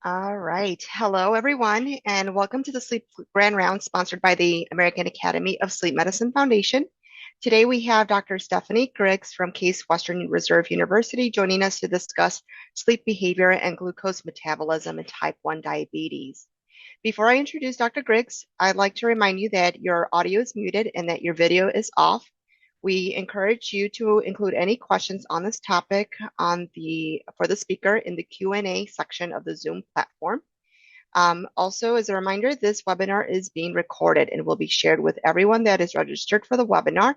All right. Hello, everyone, and welcome to the Sleep Grand Round sponsored by the American Academy of Sleep Medicine Foundation. Today we have Dr. Stephanie Griggs from Case Western Reserve University joining us to discuss sleep behavior and glucose metabolism in type 1 diabetes. Before I introduce Dr. Griggs, I'd like to remind you that your audio is muted and that your video is off. We encourage you to include any questions on this topic for the speaker in the Q&A section of the Zoom platform. Also, as a reminder, this webinar is being recorded and will be shared with everyone that is registered for the webinar.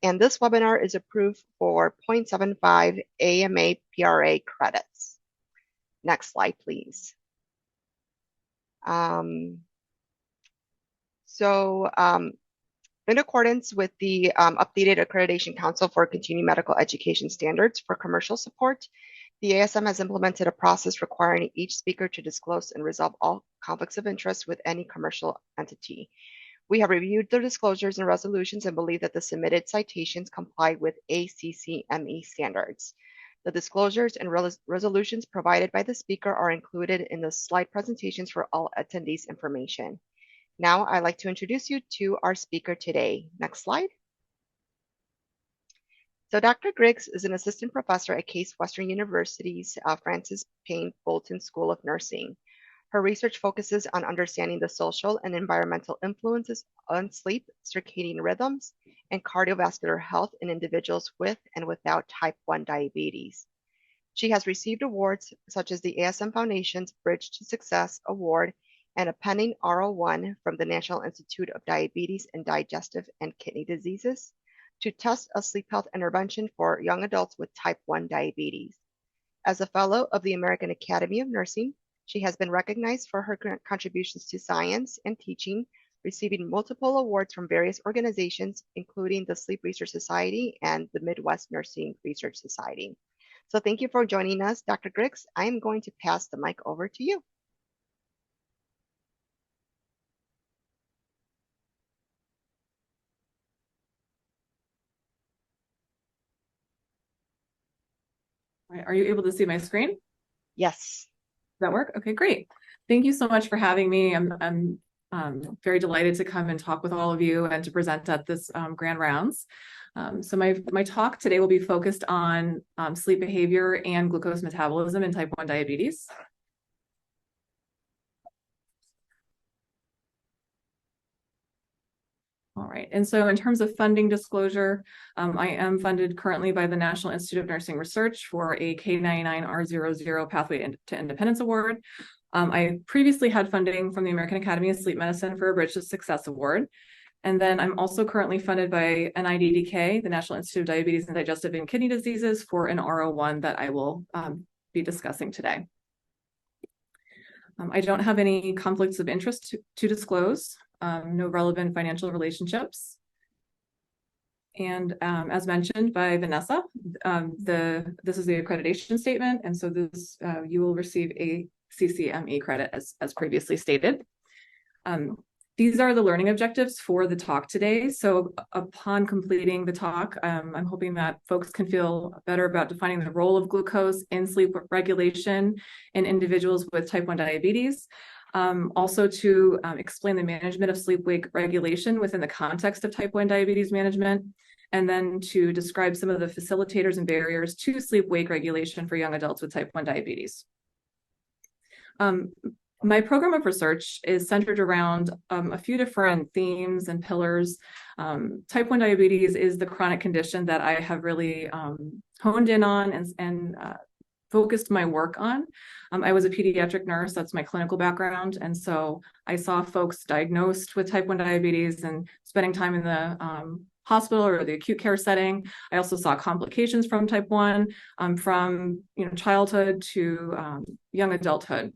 And this webinar is approved for 0.75 AMA PRA credits. Next slide, please. In accordance with the updated Accreditation Council for Continuing Medical Education Standards for commercial support, the ASM has implemented a process requiring each speaker to disclose and resolve all conflicts of interest with any commercial entity. We have reviewed the disclosures and resolutions and believe that the submitted citations comply with AACME standards. The disclosures and resolutions provided by the speaker are included in the slide presentations for all attendees' information. Now, I'd like to introduce you to our speaker today. Next slide. So Dr. Griggs is an assistant professor at Case Western University's Francis Payne Bolton School of Nursing. Her research focuses on understanding the social and environmental influences on sleep, circadian rhythms, and cardiovascular health in individuals with and without type 1 diabetes. She has received awards such as the AASM Foundation's Bridge to Success Award and a pending R01 from the National Institute of Diabetes and Digestive and Kidney Diseases to test a sleep health intervention for young adults with type 1 diabetes. As a fellow of the American Academy of Nursing, she has been recognized for her contributions to science and teaching, receiving multiple awards from various organizations, including the Sleep Research Society and the Midwest Nursing Research Society. So thank you for joining us, Dr. Griggs. I am going to pass the mic over to you. Are you able to see my screen? Yes. Does that work? Okay, great. Thank you so much for having me. I'm very delighted to come and talk with all of you and to present at this Grand Rounds. So my talk today will be focused on sleep behavior and glucose metabolism in type 1 diabetes. All right, and so in terms of funding disclosure, I am funded currently by the National Institute of Nursing Research for a K99R00 Pathway to Independence Award. I previously had funding from the American Academy of Sleep Medicine for a Bridge to Success Award. And then I'm also currently funded by NIDDK, the National Institute of Diabetes and Digestive and Kidney Diseases, for an R01 that I will be discussing today. I don't have any conflicts of interest to disclose. No relevant financial relationships. And as mentioned by Vanessa, this is the accreditation statement. And so this you will receive a CCME credit as previously stated. These are the learning objectives for the talk today. So upon completing the talk, I'm hoping that folks can feel better about defining the role of glucose in sleep regulation in individuals with type 1 diabetes. Also to explain the management of sleep-wake regulation within the context of type 1 diabetes management, and then to describe some of the facilitators and barriers to sleep-wake regulation for young adults with type 1 diabetes. My program of research is centered around a few different themes and pillars. Type 1 diabetes is the chronic condition that I have really honed in on and focused my work on. I was a pediatric nurse, that's my clinical background. And so I saw folks diagnosed with type 1 diabetes and spending time in the hospital or the acute care setting. I also saw complications from type 1 from childhood to young adulthood.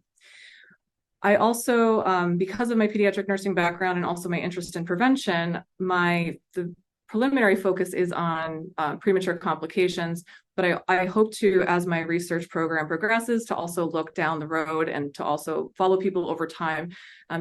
I also, because of my pediatric nursing background and also my interest in prevention, the preliminary focus is on premature complications, but I hope to, as my research program progresses, to also look down the road and to also follow people over time,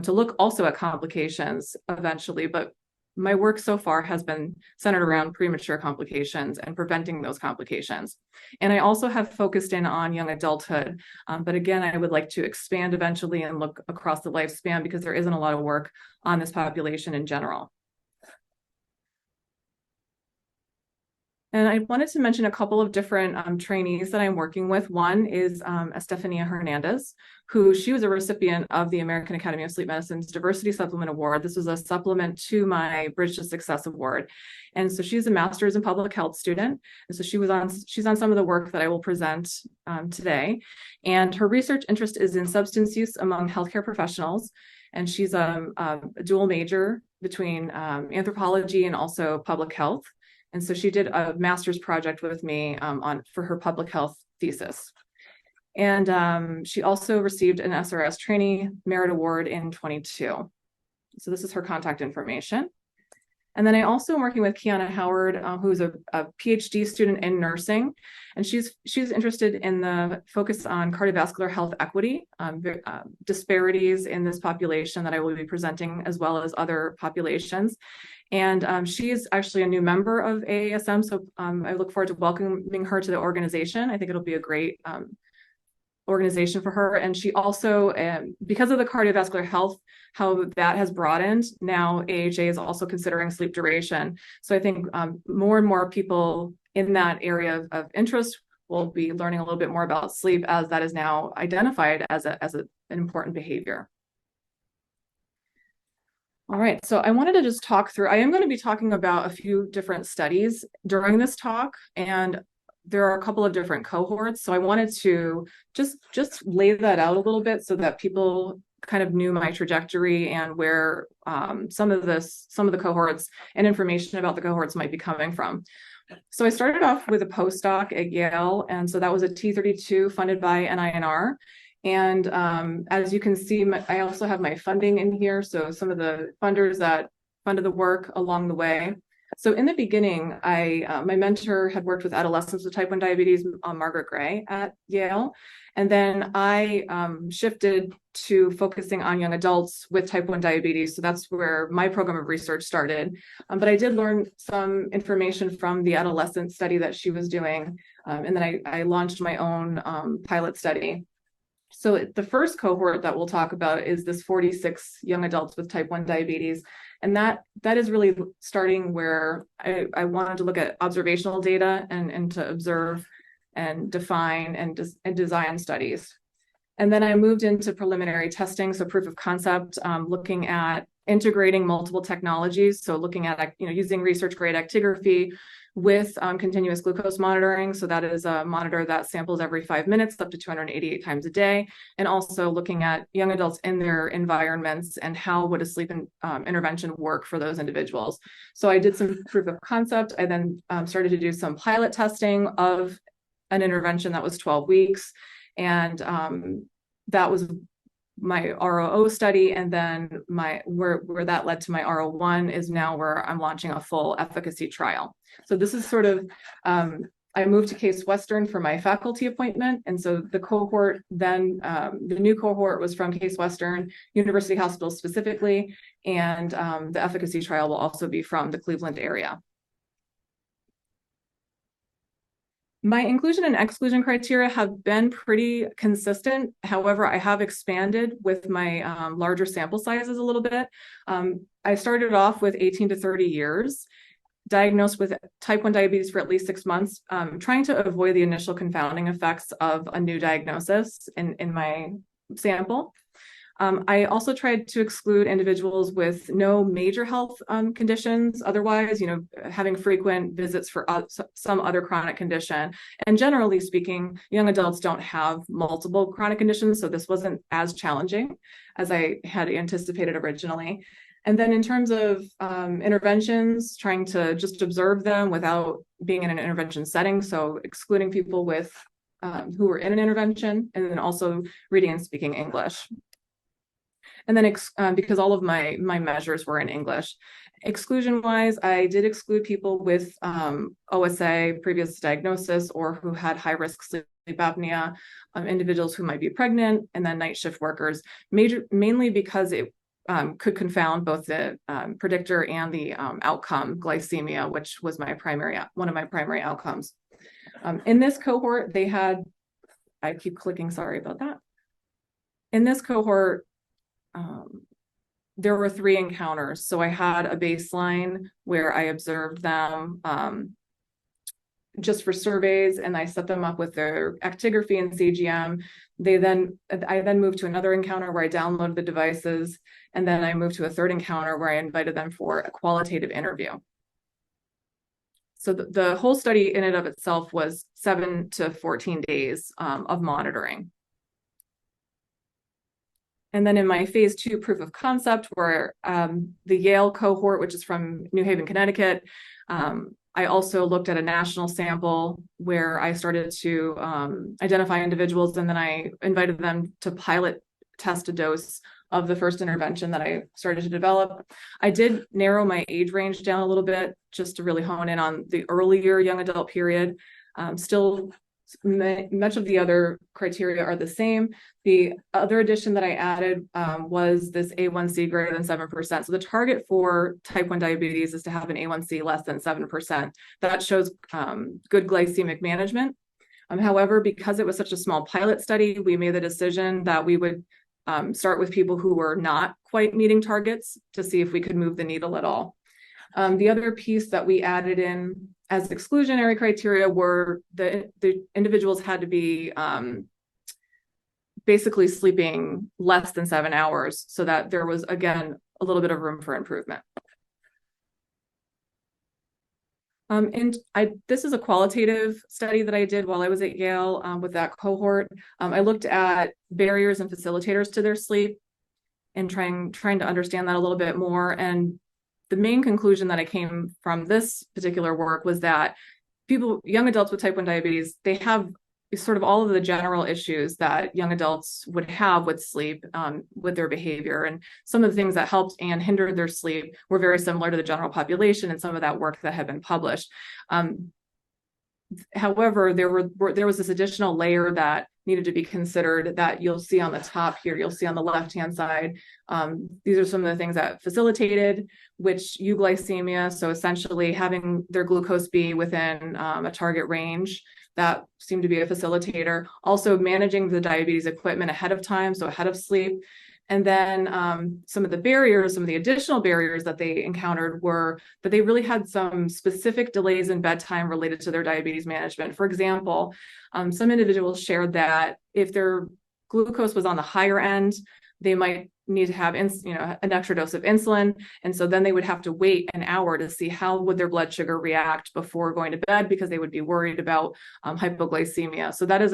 to look also at complications eventually, but my work so far has been centered around premature complications and preventing those complications. And I also have focused in on young adulthood. But again, I would like to expand eventually and look across the lifespan because there isn't a lot of work on this population in general. And I wanted to mention a couple of different trainees that I'm working with. One is Stephanie Hernandez, she was a recipient of the American Academy of Sleep Medicine's Diversity Supplement Award. This was a supplement to my Bridge to Success Award. And so she's a master's in public health student. And so she's on some of the work that I will present today. And her research interest is in substance use among healthcare professionals. And she's a dual major between anthropology and also public health. And so she did a master's project with me for her public health thesis. And she also received an SRS Trainee Merit Award in 22. So this is her contact information. And then I also am working with Kiana Howard, who's a PhD student in nursing, and she's interested in the focus on cardiovascular health equity, disparities in this population that I will be presenting, as well as other populations. And she is actually a new member of AASM, so I look forward to welcoming her to the organization. I think it'll be a great organization for her. And she also, because of the cardiovascular health, how that has broadened, now AHA is also considering sleep duration. So I think more and more people in that area of interest will be learning a little bit more about sleep, as that is now identified as an important behavior. All right, so I wanted to just talk through, I am going to be talking about a few different studies during this talk, and there are a couple of different cohorts. So I wanted to just lay that out a little bit so that people kind of knew my trajectory and where some of the cohorts and information about the cohorts might be coming from. So I started off with a postdoc at Yale, and so that was a T32 funded by NINR. And as you can see, I also have my funding in here. So some of the funders that funded the work along the way. So in the beginning, my mentor had worked with adolescents with type 1 diabetes, Margaret Gray at Yale. And then I shifted to focusing on young adults with type 1 diabetes. So that's where my program of research started. But I did learn some information from the adolescent study that she was doing. And then I launched my own pilot study. So the first cohort that we'll talk about is this 46 young adults with type 1 diabetes. And that is really starting where I wanted to look at observational data and to observe and define and design studies. And then I moved into preliminary testing, so proof of concept, looking at integrating multiple technologies. So looking at using research grade actigraphy with continuous glucose monitoring. So that is a monitor that samples every 5 minutes up to 288 times a day. And also looking at young adults in their environments and how would a sleep intervention work for those individuals. So I did some proof of concept. I then started to do some pilot testing of an intervention that was 12 weeks. And that was my ROO study, and then where that led to my RO1 is now where I'm launching a full efficacy trial. So this is sort of, I moved to Case Western for my faculty appointment, and so the cohort then, the new cohort was from Case Western University Hospital specifically, and the efficacy trial will also be from the Cleveland area. My inclusion and exclusion criteria have been pretty consistent. However, I have expanded with my larger sample sizes a little bit. I started off with 18 to 30 years, diagnosed with type 1 diabetes for at least 6 months, trying to avoid the initial confounding effects of a new diagnosis in my sample. I also tried to exclude individuals with no major health conditions, otherwise, having frequent visits for some other chronic condition. And generally speaking, young adults don't have multiple chronic conditions, so this wasn't as challenging as I had anticipated originally. And then in terms of interventions, trying to just observe them without being in an intervention setting, so excluding people with who were in an intervention, and then also reading and speaking English. And then because all of my measures were in English. Exclusion-wise, I did exclude people with OSA, previous diagnosis, or who had high-risk sleep apnea, individuals who might be pregnant, and then night shift workers, mainly because could confound both the predictor and the outcome, glycemia, which was one of my primary outcomes. In this cohort, they had, I keep clicking, sorry about that. In this cohort, there were 3 encounters. So I had a baseline where I observed them just for surveys, and I set them up with their actigraphy and CGM. I then moved to another encounter where I downloaded the devices, and then I moved to a third encounter where I invited them for a qualitative interview. So the whole study in and of itself was 7 to 14 days of monitoring. And then in my phase 2 proof of concept, where the Yale cohort, which is from New Haven, Connecticut, I also looked at a national sample where I started to identify individuals, and then I invited them to pilot test a dose of the first intervention that I started to develop. I did narrow my age range down a little bit just to really hone in on the earlier young adult period. Still, much of the other criteria are the same. The other addition that I added was this A1C greater than 7%. So the target for type 1 diabetes is to have an A1C less than 7%. That shows good glycemic management. However, because it was such a small pilot study, we made the decision that we would start with people who were not quite meeting targets to see if we could move the needle at all. The other piece that we added in as exclusionary criteria were the individuals had to be basically sleeping less than 7 hours, so that there was, again, a little bit of room for improvement. This is a qualitative study that I did while I was at Yale with that cohort. I looked at barriers and facilitators to their sleep and trying to understand that a little bit more. And the main conclusion that I came from this particular work was that young adults with type 1 diabetes, they have sort of all of the general issues that young adults would have with sleep, with their behavior. And some of the things that helped and hindered their sleep were very similar to the general population and some of that work that had been published. However, there was this additional layer that needed to be considered that you'll see on the top here, you'll see on the left-hand side. These are some of the things that facilitated, which euglycemia, so essentially having their glucose be within a target range, that seemed to be a facilitator. Also managing the diabetes equipment ahead of time, so ahead of sleep. And then some of the additional barriers that they encountered were that they really had some specific delays in bedtime related to their diabetes management. For example, some individuals shared that if their glucose was on the higher end, they might need to have an extra dose of insulin. And so then they would have to wait an hour to see how would their blood sugar react before going to bed, because they would be worried about hypoglycemia. So that is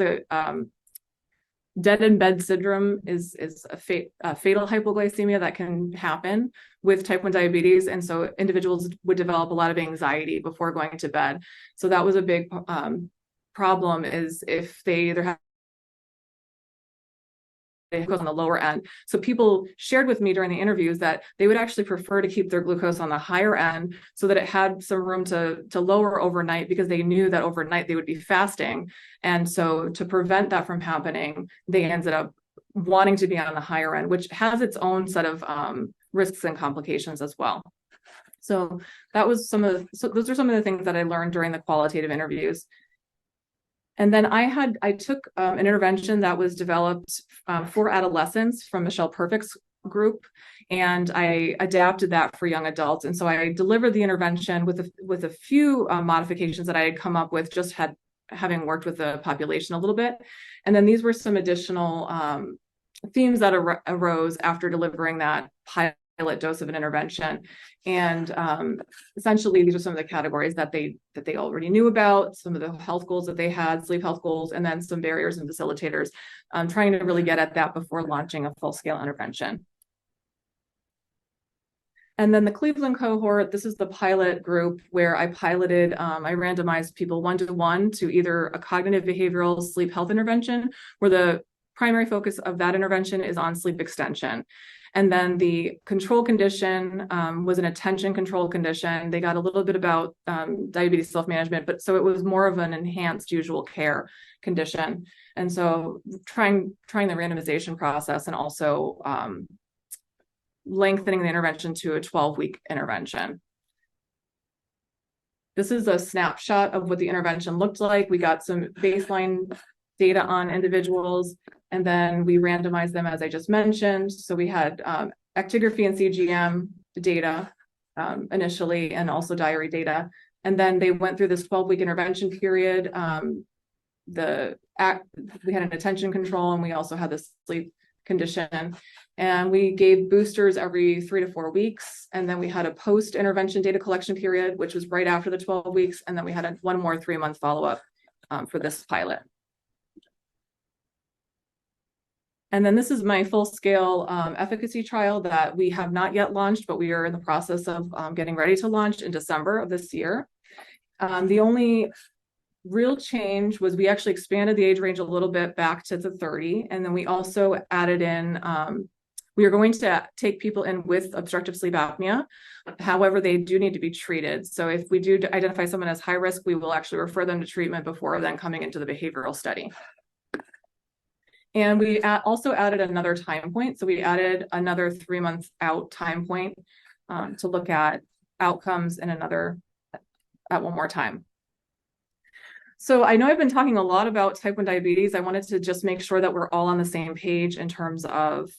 dead in bed syndrome is a fatal hypoglycemia that can happen with type 1 diabetes. And so individuals would develop a lot of anxiety before going to bed. So that was a big problem, is if they either have glucose on the lower end. So people shared with me during the interviews that they would actually prefer to keep their glucose on the higher end so that it had some room to lower overnight, because they knew that overnight they would be fasting. And so to prevent that from happening, they ended up wanting to be on the higher end, which has its own set of risks and complications as well. So those are some of the things that I learned during the qualitative interviews. And then I took an intervention that was developed for adolescents from Michelle Perfect's group, and I adapted that for young adults. And so I delivered the intervention with a few modifications that I had come up with, having worked with the population a little bit. And then these were some additional themes that arose after delivering that pilot dose of an intervention. And essentially, these are some of the categories that they already knew about, some of the health goals that they had, sleep health goals, and then some barriers and facilitators, trying to really get at that before launching a full-scale intervention. And then the Cleveland cohort, this is the pilot group where I randomized people 1-to-1 to either a cognitive behavioral sleep health intervention, where the primary focus of that intervention is on sleep extension. And then the control condition was an attention control condition. They got a little bit about diabetes self-management, but so it was more of an enhanced usual care condition. And so trying the randomization process and also lengthening the intervention to a 12-week intervention. This is a snapshot of what the intervention looked like. We got some baseline data on individuals, and then we randomized them, as I just mentioned. So we had actigraphy and CGM data initially, and also diary data. And then they went through this 12-week intervention period. We had an attention control, and we also had the sleep condition. And we gave boosters every 3 to 4 weeks. And then we had a post-intervention data collection period, which was right after the 12 weeks. And then we had one more 3-month follow-up for this pilot. And then this is my full-scale efficacy trial that we have not yet launched, but we are in the process of getting ready to launch in December of this year. The only real change was we actually expanded the age range a little bit back to the 30. And then we also added in, we are going to take people in with obstructive sleep apnea. However, they do need to be treated. So if we do identify someone as high risk, we will actually refer them to treatment before then coming into the behavioral study. And we also added another time point. So we added another 3 months out time point to look at outcomes in at one more time. So I know I've been talking a lot about type 1 diabetes. I wanted to just make sure that we're all on the same page in terms of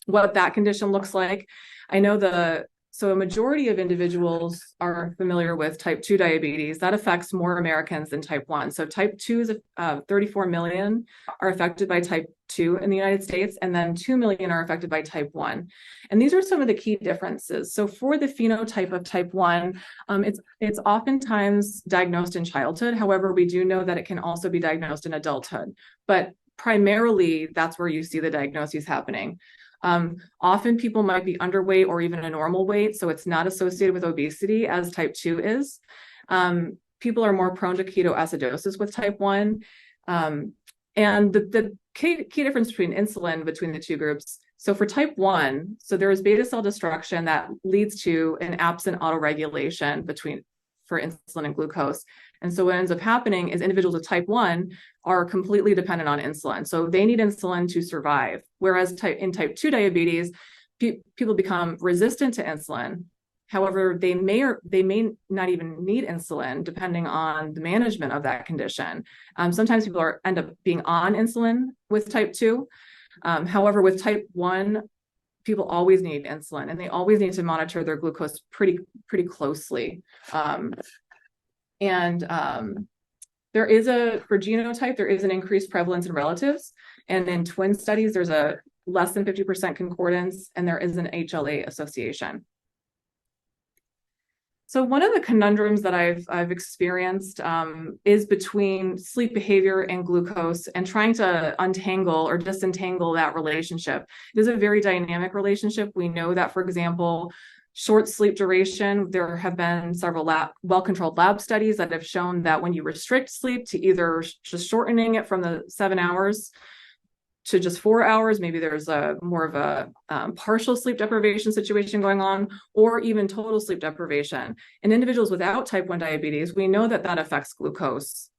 what that condition looks like. I know so a majority of individuals are familiar with type 2 diabetes. That affects more Americans than type 1. So type 2 is 34 million are affected by type 2 in the United States, and then 2 million are affected by type 1. And these are some of the key differences. So for the phenotype of type 1, it's oftentimes diagnosed in childhood. However, we do know that it can also be diagnosed in adulthood. But primarily, that's where you see the diagnoses happening. Often people might be underweight or even a normal weight, so it's not associated with obesity as type 2 is. People are more prone to ketoacidosis with type 1. And the key difference between insulin between the two groups. So for type 1, so there is beta cell destruction that leads to an absent autoregulation for insulin and glucose. And so what ends up happening is individuals with type 1 are completely dependent on insulin. So they need insulin to survive. Whereas in type 2 diabetes, people become resistant to insulin. However, they may not even need insulin depending on the management of that condition. Sometimes people end up being on insulin with type 2. However, with type 1, people always need insulin, and they always need to monitor their glucose pretty closely. There is for genotype, there is an increased prevalence in relatives. And in twin studies, there's a less than 50% concordance, and there is an HLA association. So one of the conundrums that I've experienced is between sleep behavior and glucose, and trying to untangle or disentangle that relationship. It is a very dynamic relationship. We know that, for example, short sleep duration, there have been several well-controlled lab studies that have shown that when you restrict sleep to either just shortening it from the 7 hours to just 4 hours, maybe there's more of a partial sleep deprivation situation going on, or even total sleep deprivation. In individuals without type 1 diabetes, we know that affects glucose.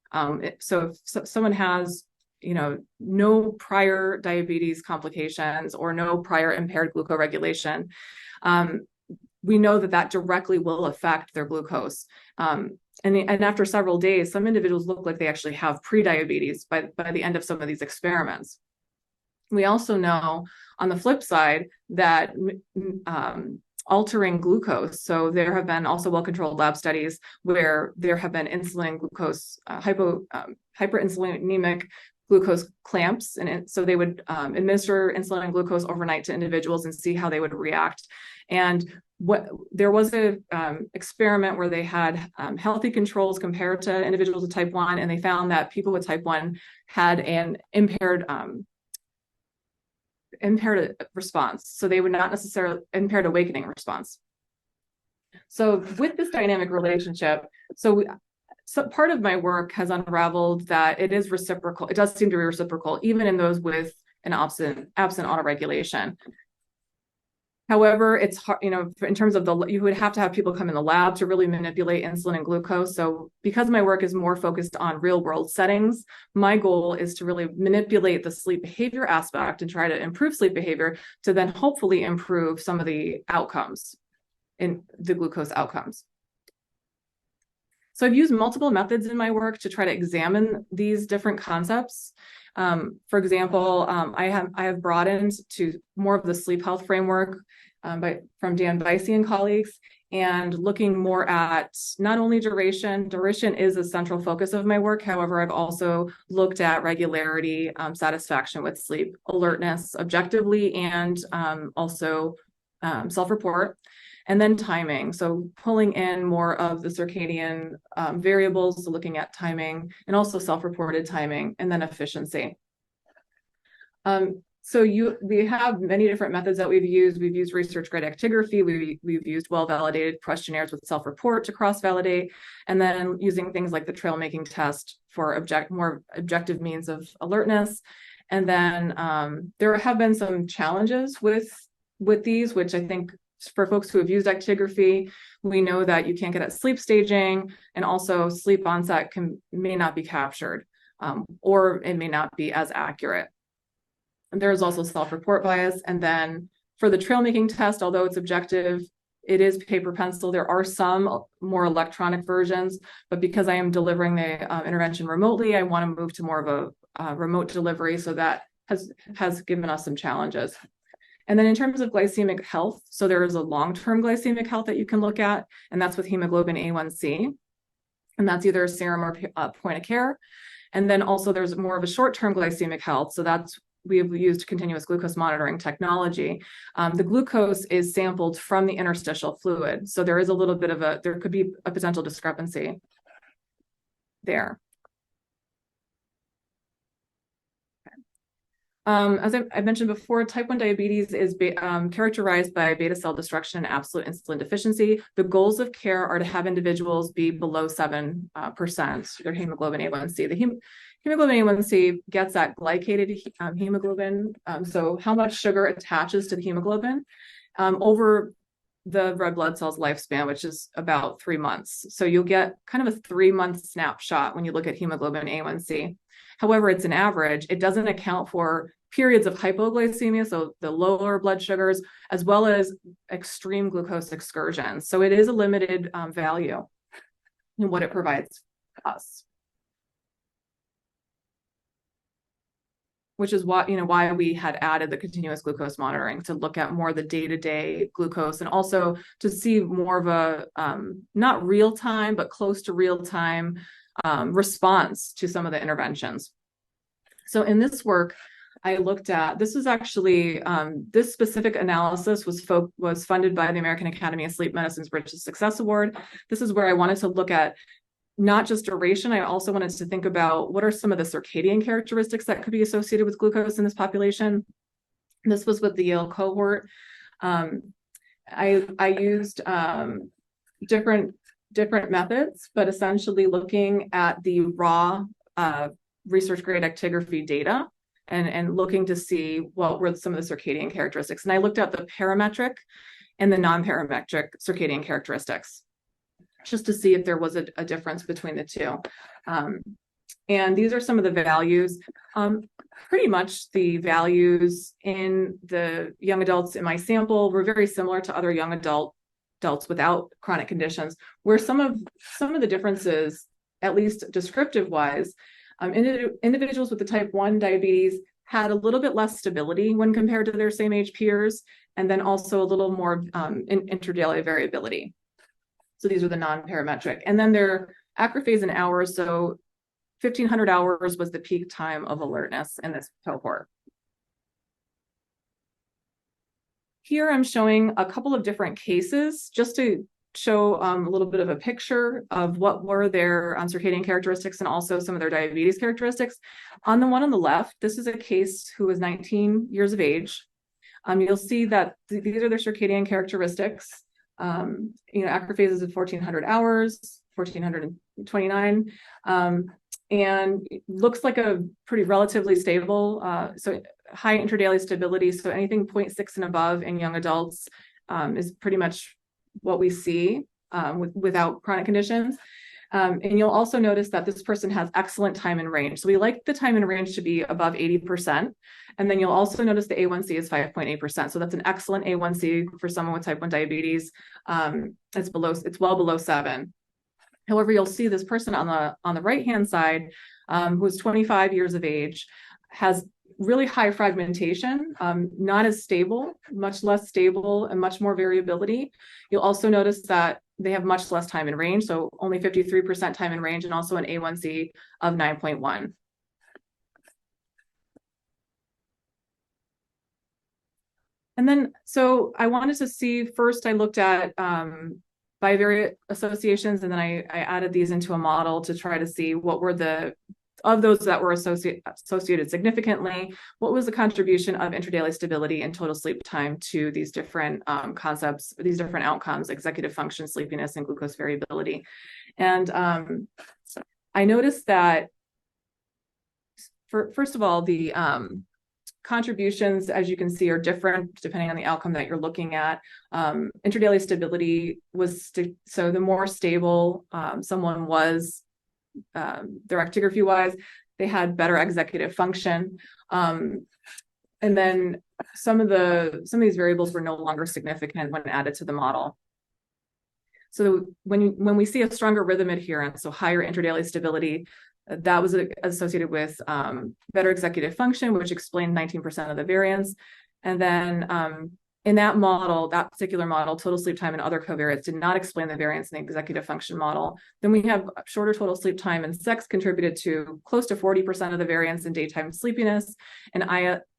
So if someone has no prior diabetes complications or no prior impaired glucoregulation, we know that directly will affect their glucose. And after several days, some individuals look like they actually have prediabetes by the end of some of these experiments. We also know on the flip side that altering glucose, so there have been also well-controlled lab studies where there have been insulin glucose, hyperinsulinemic glucose clamps, and so they would administer insulin and glucose overnight to individuals and see how they would react. And there was a experiment where they had healthy controls compared to individuals with type 1, and they found that people with type 1 had an impaired response. So they would not necessarily impaired awakening response. So with this dynamic relationship, so part of my work has unraveled that it is reciprocal. It does seem to be reciprocal, even in those with an absent autoregulation. However, it's hard, in terms of you would have to have people come in the lab to really manipulate insulin and glucose. So because my work is more focused on real world settings, my goal is to really manipulate the sleep behavior aspect and try to improve sleep behavior to then hopefully improve some of the outcomes in the glucose outcomes. So I've used multiple methods in my work to try to examine these different concepts. For example, I have broadened to more of the sleep health framework from Dan Vicey and colleagues, and looking more at not only duration. Duration is a central focus of my work. However, I've also looked at regularity, satisfaction with sleep, alertness objectively, and also self-report. And then timing, so pulling in more of the circadian variables, so looking at timing and also self-reported timing, and then efficiency. We have many different methods that we've used. We've used research-grade actigraphy. We've used well-validated questionnaires with self-report to cross-validate, and then using things like the trail-making test for more objective means of alertness. And then there have been some challenges with these, which I think for folks who have used actigraphy, we know that you can't get at sleep staging, and also sleep onset may not be captured, or it may not be as accurate. And there's also self-report bias. And then for the trail making test, although it's objective, it is paper pencil. There are some more electronic versions, but because I am delivering the intervention remotely, I want to move to more of a remote delivery. So that has given us some challenges. And then in terms of glycemic health, so there is a long-term glycemic health that you can look at, and that's with hemoglobin A1C. And that's either a serum or point of care. And then also there's more of a short-term glycemic health. So we've used continuous glucose monitoring technology. The glucose is sampled from the interstitial fluid. So there is a little bit there could be a potential discrepancy there. As I mentioned before, type 1 diabetes is characterized by beta cell destruction and absolute insulin deficiency. The goals of care are to have individuals be below 7% their hemoglobin A1C. The hemoglobin A1C gets at glycated hemoglobin, so how much sugar attaches to the hemoglobin over the red blood cell's lifespan, which is about 3 months. So you'll get kind of a 3-month snapshot when you look at hemoglobin A1C. However, it's an average. It doesn't account for periods of hypoglycemia, so the lower blood sugars, as well as extreme glucose excursions. So it is a limited value in what it provides us. Which is why we had added the continuous glucose monitoring, to look at more of the day-to-day glucose, and also to see more of a not real time, but close to real time response to some of the interventions. So in this work, I looked at, this is actually, this specific analysis was funded by the American Academy of Sleep Medicine's Bridge to Success Award. This is where I wanted to look at not just duration, I also wanted to think about what are some of the circadian characteristics that could be associated with glucose in this population. This was with the Yale cohort. I used different methods, but essentially looking at the raw research grade actigraphy data and looking to see what were some of the circadian characteristics. And I looked at the parametric and the non-parametric circadian characteristics, just to see if there was a difference between the two. And these are some of the values. Pretty much the values in the young adults in my sample were very similar to other young adults without chronic conditions, where some of the differences, at least descriptive wise, individuals with the type 1 diabetes had a little bit less stability when compared to their same age peers, and then also a little more interdaily variability. So these are the non-parametric. And then their acrophase in hours. So 1,500 hours was the peak time of alertness in this cohort. Here I'm showing a couple of different cases just to show a little bit of a picture of what were their circadian characteristics and also some of their diabetes characteristics. On the one on the left, this is a case who was 19 years of age. You'll see that these are their circadian characteristics. Acrophases of 1,400 hours, 1,429. and it looks like a pretty relatively stable, so high intradaily stability. So anything 0.6 and above in young adults is pretty much what we see without chronic conditions. And you'll also notice that this person has excellent time in range. So we like the time in range to be above 80%. And then you'll also notice the A1C is 5.8%. So that's an excellent A1C for someone with type 1 diabetes. It's well below 7. However, you'll see this person on the right-hand side, who's 25 years of age, has really high fragmentation, not as stable, much less stable, and much more variability. You'll also notice that they have much less time in range, so only 53% time in range, and also an A1C of 9.1. And then, so I wanted to see, first I looked at bivariate associations, and then I added these into a model to try to see what were of those that were associated significantly, what was the contribution of intradaily stability and total sleep time to these different concepts, these different outcomes, executive function, sleepiness, and glucose variability. And I noticed that, first of all, the contributions, as you can see, are different depending on the outcome that you're looking at. Intradaily stability was, so the more stable someone was, their actigraphy wise, they had better executive function. And then some of these variables were no longer significant when added to the model. So when we see a stronger rhythm adherence, so higher intradaily stability, that was associated with better executive function, which explained 19% of the variance. And then in that model, that particular model, total sleep time and other covariates did not explain the variance in the executive function model. Then we have shorter total sleep time and sex contributed to close to 40% of the variance in daytime sleepiness, and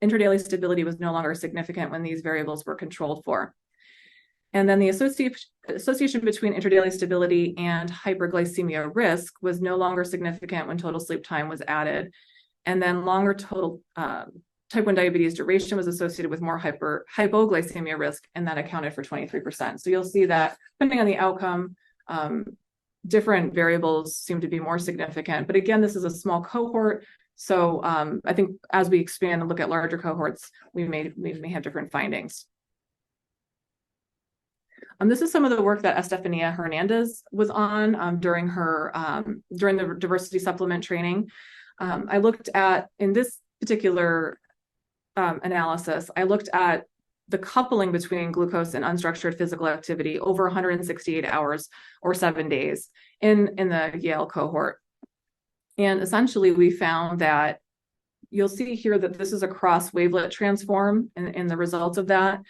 intradaily stability was no longer significant when these variables were controlled for. And then the association between intradaily stability and hyperglycemia risk was no longer significant when total sleep time was added. And then longer total type 1 diabetes duration was associated with more hypoglycemia risk, and that accounted for 23%. So you'll see that depending on the outcome, different variables seem to be more significant. But again, this is a small cohort. So I think as we expand and look at larger cohorts, we may have different findings. This is some of the work that Stephanie Hernandez was on during the diversity supplement training. I looked at, in this particular analysis, I looked at the coupling between glucose and unstructured physical activity over 168 hours or 7 days in the Yale cohort. And essentially we found that you'll see here that this is a cross wavelet transform in the results of that.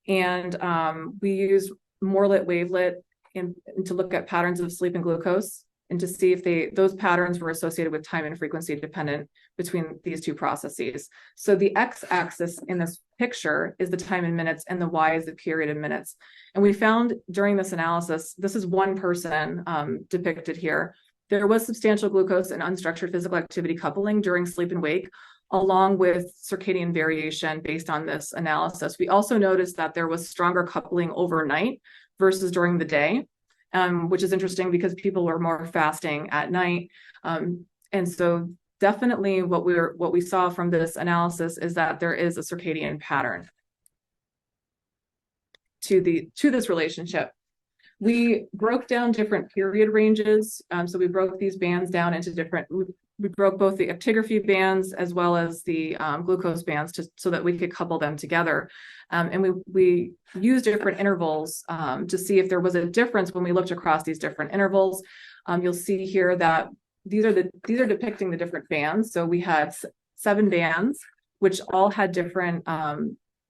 And we used Morlet wavelet to look at patterns of sleep and glucose and to see if those patterns were associated with time and frequency dependent between these two processes. So the x-axis in this picture is the time in minutes and the y is the period in minutes. And we found during this analysis, this is one person depicted here, there was substantial glucose and unstructured physical activity coupling during sleep and wake, along with circadian variation based on this analysis. We also noticed that there was stronger coupling overnight versus during the day, which is interesting because people were more fasting at night. And so definitely what we saw from this analysis is that there is a circadian pattern to this relationship. We broke down different period ranges. So we broke these bands down into different, we broke both the actigraphy bands as well as the glucose bands so that we could couple them together. And we used different intervals to see if there was a difference when we looked across these different intervals. You'll see here that these are depicting the different bands. So we had 7 bands, which all had different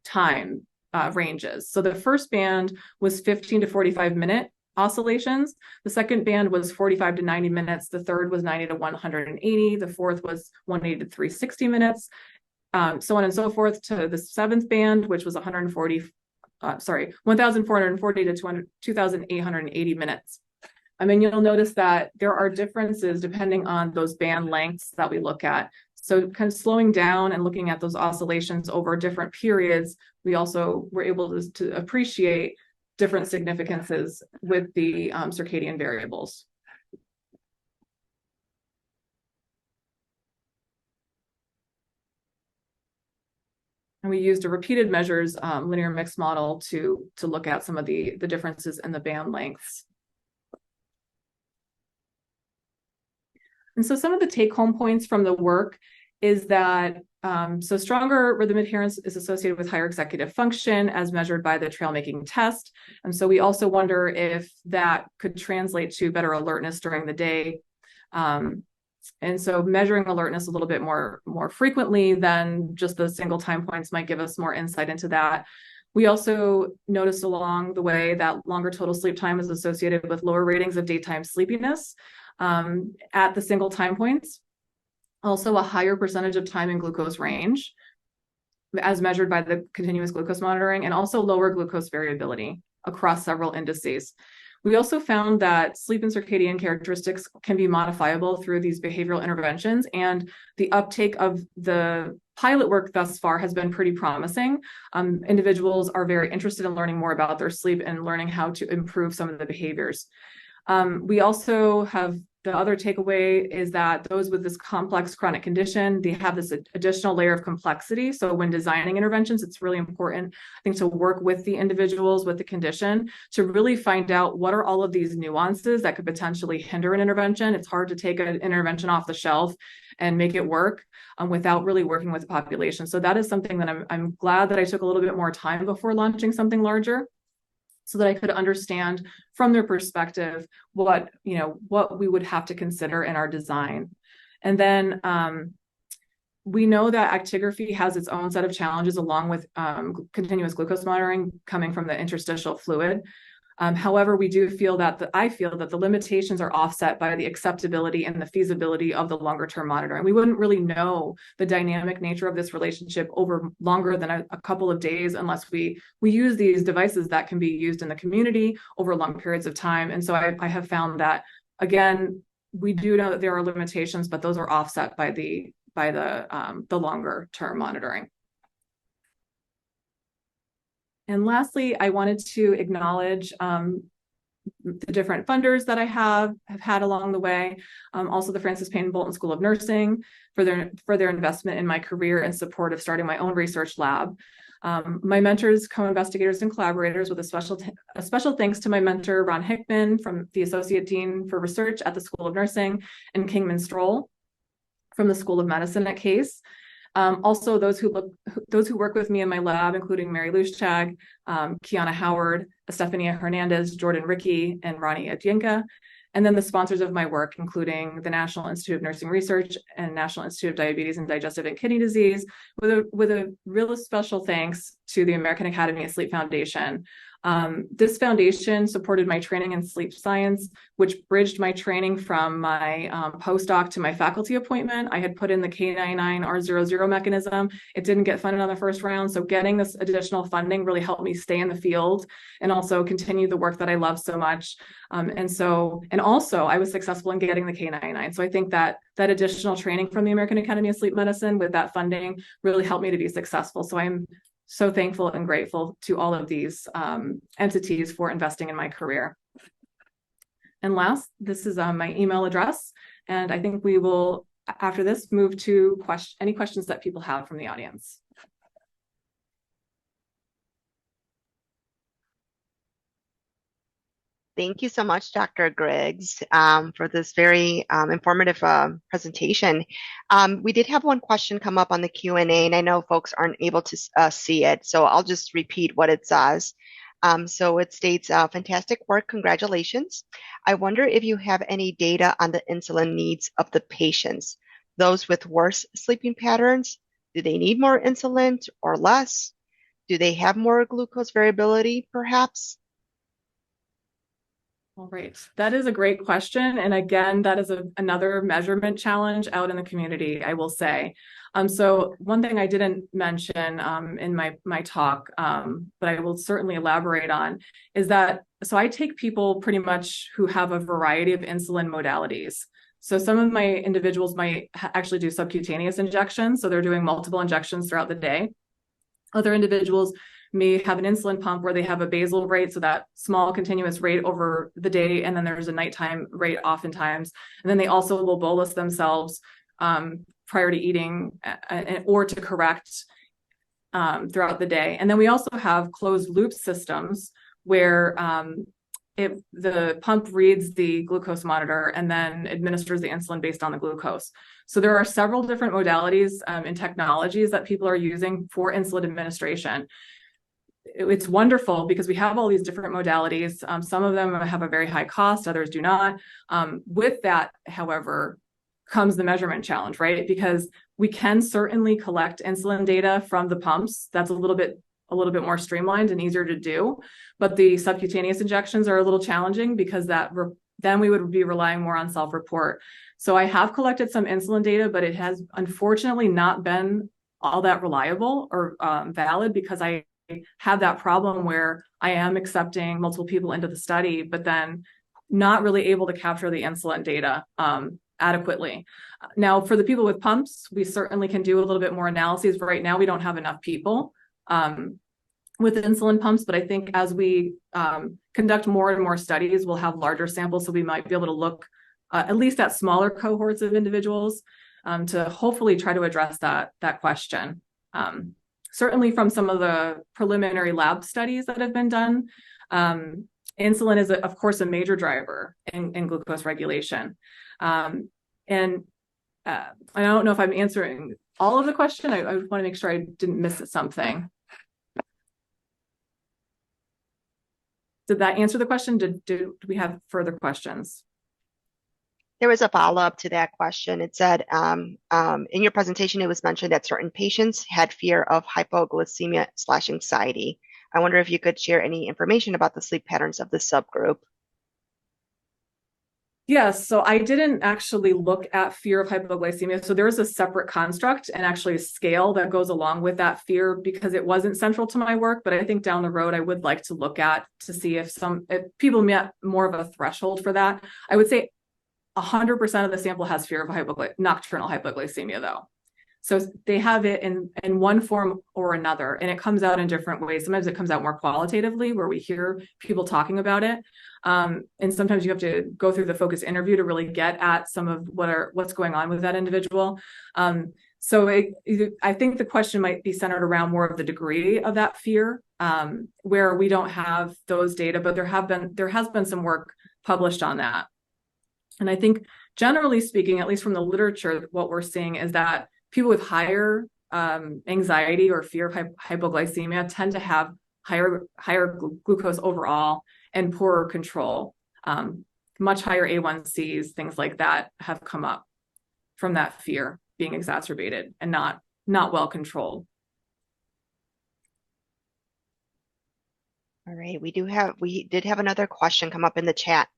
time ranges. So the first band was 15 to 45 minute oscillations. The second band was 45 to 90 minutes. The third was 90 to 180. The fourth was 180 to 360 minutes. So on and so forth to the 7th band, which was 1,440 to 2,880 minutes. I mean, you'll notice that there are differences depending on those band lengths that we look at. So kind of slowing down and looking at those oscillations over different periods, we also were able to appreciate different significances with the circadian variables. And we used a repeated measures linear mix model to look at some of the differences in the band lengths. And so some of the take-home points from the work is that so stronger rhythm adherence is associated with higher executive function as measured by the trail-making test. And so we also wonder if that could translate to better alertness during the day. And so measuring alertness a little bit more frequently than just the single time points might give us more insight into that. We also noticed along the way that longer total sleep time is associated with lower ratings of daytime sleepiness at the single time points. Also a higher percentage of time in glucose range as measured by the continuous glucose monitoring, and also lower glucose variability across several indices. We also found that sleep and circadian characteristics can be modifiable through these behavioral interventions, and the uptake of the pilot work thus far has been pretty promising. Individuals are very interested in learning more about their sleep and learning how to improve some of the behaviors. We also have the other takeaway is that those with this complex chronic condition, they have this additional layer of complexity. So when designing interventions, it's really important, I think, to work with the individuals with the condition to really find out what are all of these nuances that could potentially hinder an intervention. It's hard to take an intervention off the shelf and make it work without really working with the population. So that is something that I'm glad that I took a little bit more time before launching something larger, so that I could understand from their perspective what we would have to consider in our design. And then we know that actigraphy has its own set of challenges along with continuous glucose monitoring coming from the interstitial fluid. However, I feel that the limitations are offset by the acceptability and the feasibility of the longer term monitoring. We wouldn't really know the dynamic nature of this relationship over longer than a couple of days unless we use these devices that can be used in the community over long periods of time. And so I have found that, again, we do know that there are limitations, but those are offset by the longer term monitoring. And lastly, I wanted to acknowledge the different funders that I have had along the way. Also the Francis Payne Bolton School of Nursing for their investment in my career and support of starting my own research lab. My mentors, co-investigators, and collaborators, with a special thanks to my mentor, Ron Hickman, from the Associate Dean for Research at the School of Nursing, and Kingman Stroll from the School of Medicine at Case. Also, those who work with me in my lab, including Mary Luschag, Kiana Howard, Stephanie Hernandez, Jordan Rickey, and Ronnie Adyenka. And then the sponsors of my work, including the National Institute of Nursing Research and National Institute of Diabetes and Digestive and Kidney Disease, with a real special thanks to the American Academy of Sleep Foundation. This foundation supported my training in sleep science, which bridged my training from my postdoc to my faculty appointment. I had put in the K99R00 mechanism. It didn't get funded on the first round, so getting this additional funding really helped me stay in the field and also continue the work that I love so much. And also I was successful in getting the K99. So I think that additional training from the American Academy of Sleep Medicine with that funding really helped me to be successful. So I'm so thankful and grateful to all of these entities for investing in my career. And last, this is my email address. And I think we will, after this, move to any questions that people have from the audience. Thank you so much, Dr. Griggs, for this very informative presentation. We did have one question come up on the Q&A, and I know folks aren't able to see it, so I'll just repeat what it says. So it states, fantastic work, congratulations. I wonder if you have any data on the insulin needs of the patients. Those with worse sleeping patterns, do they need more insulin or less? Do they have more glucose variability, perhaps? All right, that is a great question. And again, that is another measurement challenge out in the community, I will say. So one thing I didn't mention in my talk, but I will certainly elaborate on, is that, so I take people pretty much who have a variety of insulin modalities. So some of my individuals might actually do subcutaneous injections. So they're doing multiple injections throughout the day. Other individuals may have an insulin pump where they have a basal rate, so that small continuous rate over the day, and then there's a nighttime rate oftentimes. And then they also will bolus themselves prior to eating or to correct throughout the day. And then we also have closed loop systems where the pump reads the glucose monitor and then administers the insulin based on the glucose. So there are several different modalities and technologies that people are using for insulin administration. It's wonderful because we have all these different modalities. Some of them have a very high cost, others do not. With that, however, comes the measurement challenge, right? Because we can certainly collect insulin data from the pumps. That's a little bit more streamlined and easier to do, but the subcutaneous injections are a little challenging because then we would be relying more on self-report. So I have collected some insulin data, but it has unfortunately not been all that reliable or valid because I have that problem where I am accepting multiple people into the study, but then not really able to capture the insulin data adequately. Now, for the people with pumps, we certainly can do a little bit more analyses. But right now, we don't have enough people with insulin pumps, but I think as we conduct more and more studies, we'll have larger samples, so we might be able to look at least at smaller cohorts of individuals to hopefully try to address that question. Certainly from some of the preliminary lab studies that have been done, insulin is, of course, a major driver in glucose regulation. And I don't know if I'm answering all of the question. I want to make sure I didn't miss something. Did that answer the question? Do we have further questions? There was a follow-up to that question. It said, in your presentation, it was mentioned that certain patients had fear of hypoglycemia/anxiety. I wonder if you could share any information about the sleep patterns of the subgroup. Yes, so I didn't actually look at fear of hypoglycemia. So there is a separate construct and actually a scale that goes along with that fear because it wasn't central to my work. But I think down the road, I would like to look at to see if people met more of a threshold for that. I would say 100% of the sample has fear of nocturnal hypoglycemia, though. So they have it in one form or another, and it comes out in different ways. Sometimes it comes out more qualitatively, where we hear people talking about it, and sometimes you have to go through the focus interview to really get at some of what's going on with that individual. So I think the question might be centered around more of the degree of that fear, where we don't have those data, but there has been some work published on that. And I think generally speaking, at least from the literature, what we're seeing is that people with higher anxiety or fear of hypoglycemia tend to have higher glucose overall and poorer control. Much higher A1Cs, things like that have come up from that fear being exacerbated and not well controlled. All right, we did have another question come up in the chat.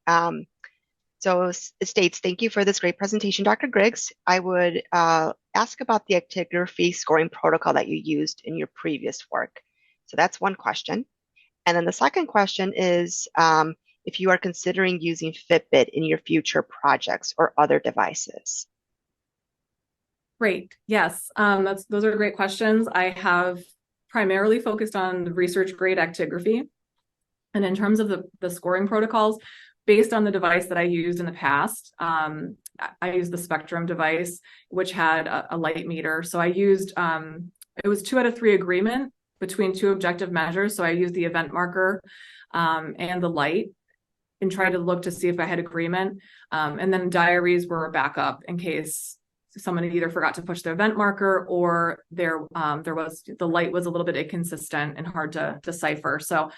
So it states, thank you for this great presentation, Dr. Griggs. I would ask about the actigraphy scoring protocol that you used in your previous work. So that's one question. And then the second question is if you are considering using Fitbit in your future projects or other devices. Great. Yes, those are great questions. I have primarily focused on the research grade actigraphy. And in terms of the scoring protocols, based on the device that I used in the past, I used the Spectrum device, which had a light meter. So I used, it was 2 out of 3 agreement between 2 objective measures. So I used the event marker and the light and tried to look to see if I had agreement. And then diaries were a backup in case someone either forgot to push the event marker or the light was a little bit inconsistent and hard to decipher. So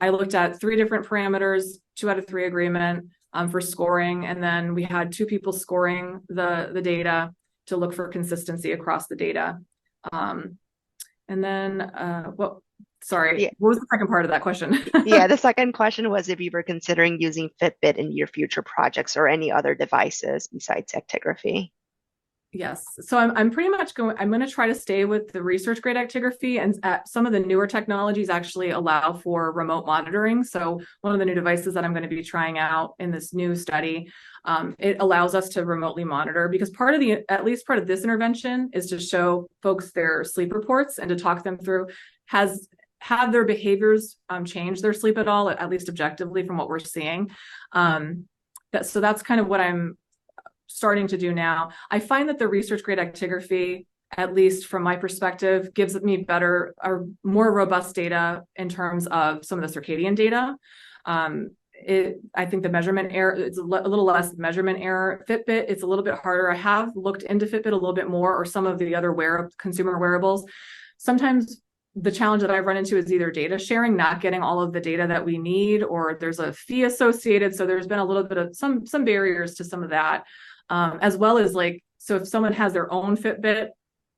I looked at 3 different parameters, 2 out of 3 agreement for scoring. And then we had 2 people scoring the data to look for consistency across the data. And then what was the second part of that question? Yeah, the second question was if you were considering using Fitbit in your future projects or any other devices besides actigraphy. Yes. So I'm pretty much I'm going to try to stay with the research grade actigraphy, and some of the newer technologies actually allow for remote monitoring. So one of the new devices that I'm going to be trying out in this new study, it allows us to remotely monitor, because at least part of this intervention is to show folks their sleep reports and to talk them through, have their behaviors changed their sleep at all, at least objectively from what we're seeing. So that's kind of what I'm starting to do now. I find that the research grade actigraphy at least from my perspective, gives me better or more robust data in terms of some of the circadian data. I think the measurement error, it's a little less measurement error. Fitbit, it's a little bit harder. I have looked into Fitbit a little bit more, or some of the other consumer wearables. Sometimes the challenge that I've run into is either data sharing, not getting all of the data that we need, or there's a fee associated. So there's been a little bit of some barriers to some of that, as well as like, so if someone has their own Fitbit,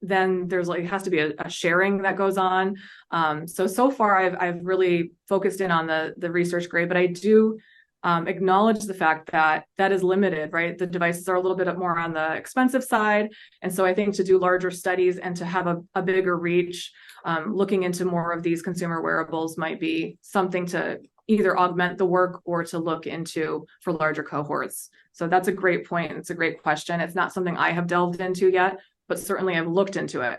then there's like has to be a sharing that goes on. So far I've really focused in on the research grade, but I do acknowledge the fact that that is limited, right? The devices are a little bit more on the expensive side. And so I think to do larger studies and to have a bigger reach, looking into more of these consumer wearables might be something to either augment the work or to look into for larger cohorts. So that's a great point. It's a great question. It's not something I have delved into yet, but certainly I've looked into it.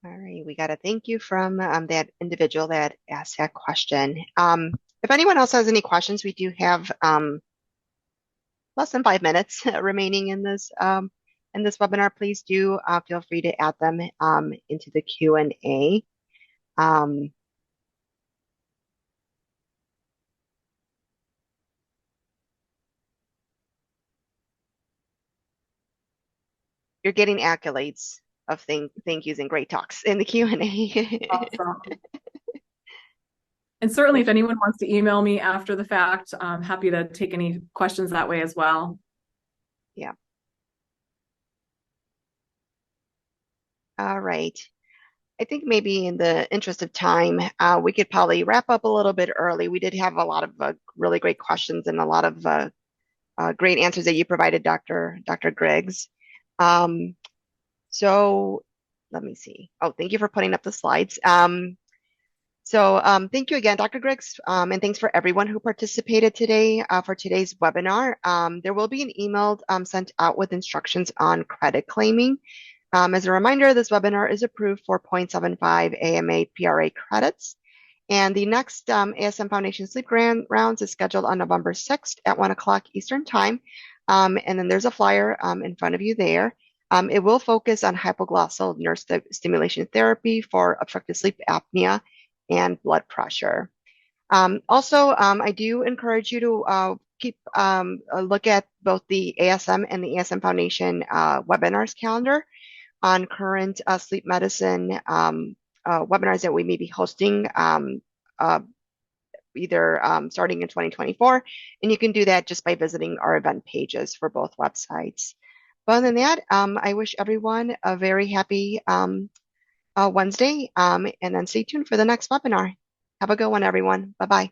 All right, we got a thank you from that individual that asked that question. If anyone else has any questions, we do have less than 5 minutes remaining in this webinar. Please do feel free to add them into the Q&A. You're getting accolades of thank yous and great talks in the Q&A. Awesome. And certainly if anyone wants to email me after the fact, I'm happy to take any questions that way as well. Yeah. All right. I think maybe in the interest of time, we could probably wrap up a little bit early. We did have a lot of really great questions and a lot of great answers that you provided, Dr. Griggs. So let me see. Oh, thank you for putting up the slides. Thank you again, Dr. Griggs, and thanks for everyone who participated today for today's webinar. There will be an email sent out with instructions on credit claiming. As a reminder, this webinar is approved for 0.75 AMA PRA credits. And the next AASM Foundation Sleep Grand Rounds is scheduled on November 6th at 1 o'clock Eastern Time. And then there's a flyer in front of you there. It will focus on hypoglossal nerve stimulation therapy for obstructive sleep apnea and blood pressure. I do encourage you to keep a look at both the ASM and the ASM Foundation webinars calendar on current sleep medicine webinars that we may be hosting either starting in 2024. And you can do that just by visiting our event pages for both websites. But other than that, I wish everyone a very happy Wednesday, and then stay tuned for the next webinar. Have a good one, everyone. Bye-bye.